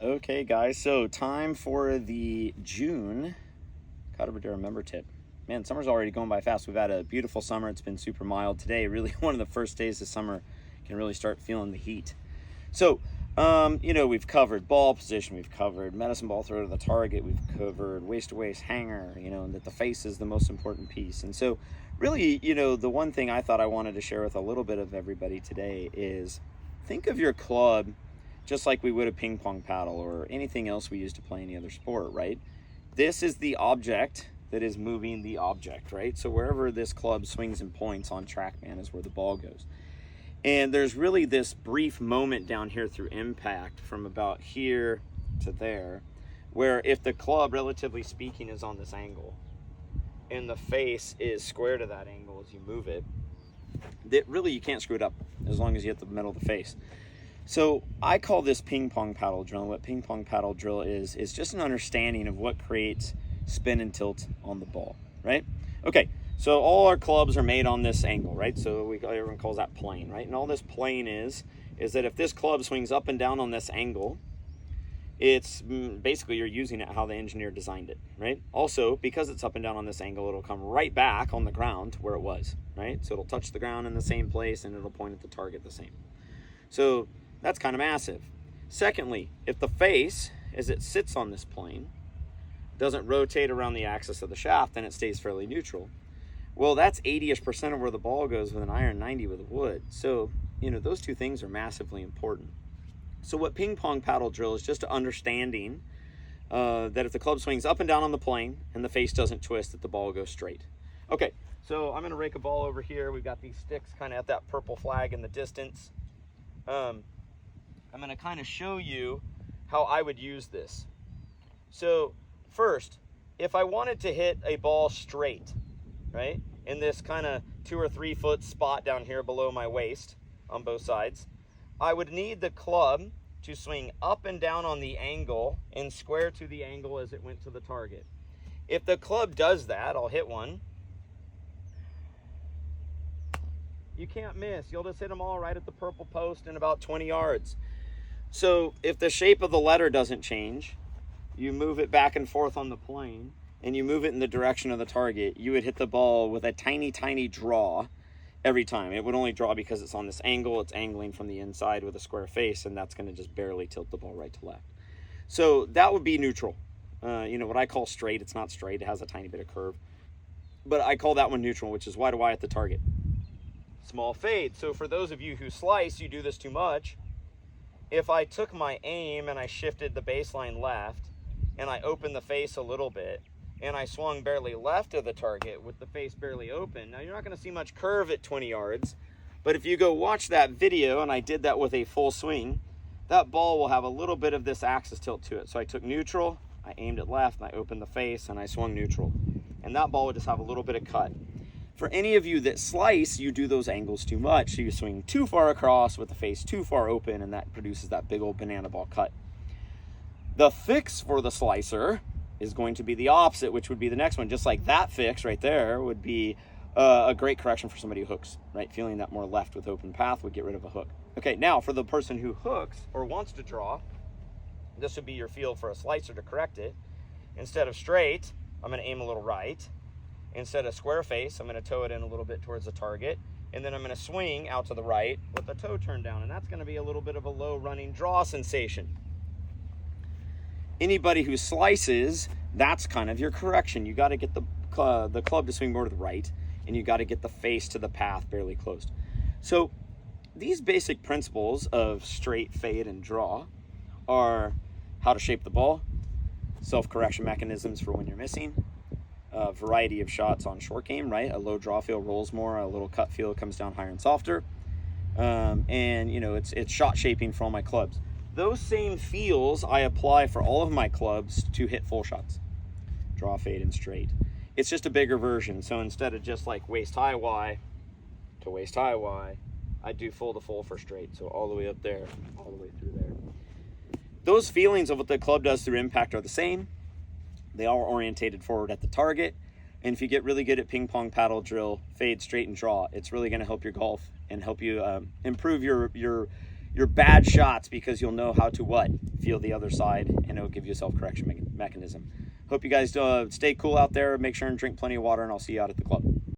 Okay, guys, so time for the June Cabo Madero member tip. Man, summer's already going by fast. We've had a beautiful summer. It's been super mild today. Really one of the first days of summer. Can really start feeling the heat. So, we've covered ball position. We've covered medicine ball throw to the target. We've covered waist-to-waist hanger, and that the face is the most important piece. And so, really, the one thing I thought I wanted to share with a little bit of everybody today is think of your club just like we would a ping pong paddle or anything else we use to play any other sport, right? This is the object that is moving the object, right? So wherever this club swings and points on TrackMan is where the ball goes. And there's really this brief moment down here through impact from about here to there, where if the club, relatively speaking, is on this angle and the face is square to that angle as you move it, that really you can't screw it up as long as you hit the middle of the face. So I call this ping pong paddle drill. And what ping pong paddle drill is just an understanding of what creates spin and tilt on the ball, right? Okay, so all our clubs are made on this angle, right? So everyone calls that plane, right? And all this plane is that if this club swings up and down on this angle, it's basically you're using it how the engineer designed it, right? Also, because it's up and down on this angle, it'll come right back on the ground where it was, right? So it'll touch the ground in the same place and it'll point at the target the same. So that's kind of massive. Secondly, if the face, as it sits on this plane, doesn't rotate around the axis of the shaft, then it stays fairly neutral. Well, that's 80-ish% of where the ball goes with an iron, 90 with a wood. So, those two things are massively important. So what ping pong paddle drill is just an understanding that if the club swings up and down on the plane and the face doesn't twist, that the ball goes straight. Okay, so I'm going to rake a ball over here. We've got these sticks kind of at that purple flag in the distance. I'm going to kind of show you how I would use this. So first, if I wanted to hit a ball straight, right, in this kind of 2 or 3 foot spot down here below my waist on both sides, I would need the club to swing up and down on the angle and square to the angle as it went to the target. If the club does that, I'll hit one. You can't miss. You'll just hit them all right at the purple post in about 20 yards. So if the shape of the letter doesn't change, you move it back and forth on the plane, and you move it in the direction of the target, you would hit the ball with a tiny, tiny draw every time. It would only draw because it's on this angle. It's angling from the inside with a square face, and that's going to just barely tilt the ball right to left. So that would be neutral. What I call straight. It's not straight. It has a tiny bit of curve. But I call that one neutral, which is wide at the target. Small fade. So for those of you who slice, you do this too much. If I took my aim and I shifted the baseline left and I opened the face a little bit and I swung barely left of the target with the face barely open, now you're not going to see much curve at 20 yards, but if you go watch that video and I did that with a full swing, that ball will have a little bit of this axis tilt to it. So I took neutral, I aimed it left, and I opened the face and I swung neutral. And that ball would just have a little bit of cut. For any of you that slice, you do those angles too much. So you swing too far across with the face too far open, and that produces that big old banana ball cut. The fix for the slicer is going to be the opposite, which would be the next one. Just like that fix right there would be a great correction for somebody who hooks, right? Feeling that more left with open path would get rid of a hook. Okay, now for the person who hooks or wants to draw, this would be your feel for a slicer to correct it. Instead of straight, I'm going to aim a little right. Instead of square face, I'm going to toe it in a little bit towards the target. And then I'm going to swing out to the right with the toe turned down. And that's going to be a little bit of a low running draw sensation. Anybody who slices, that's kind of your correction. You got to get the club to swing more to the right. And you got to get the face to the path barely closed. So these basic principles of straight, fade, and draw are how to shape the ball, self-correction mechanisms for when you're missing, a variety of shots on short game, right? A low draw feel rolls more, a little cut feel comes down higher and softer. It's shot shaping for all my clubs. Those same feels I apply for all of my clubs to hit full shots. Draw, fade, and straight. It's just a bigger version. So instead of just like waist high Y to waist high Y, I do full to full for straight. So all the way up there, all the way through there. Those feelings of what the club does through impact are the same. They are orientated forward at the target. And if you get really good at ping pong paddle drill, fade, straight, and draw, it's really going to help your golf and help you improve your your bad shots, because you'll know how to what? Feel the other side, and it'll give you a self-correction mechanism. Hope you guys stay cool out there. Make sure and drink plenty of water, and I'll see you out at the club.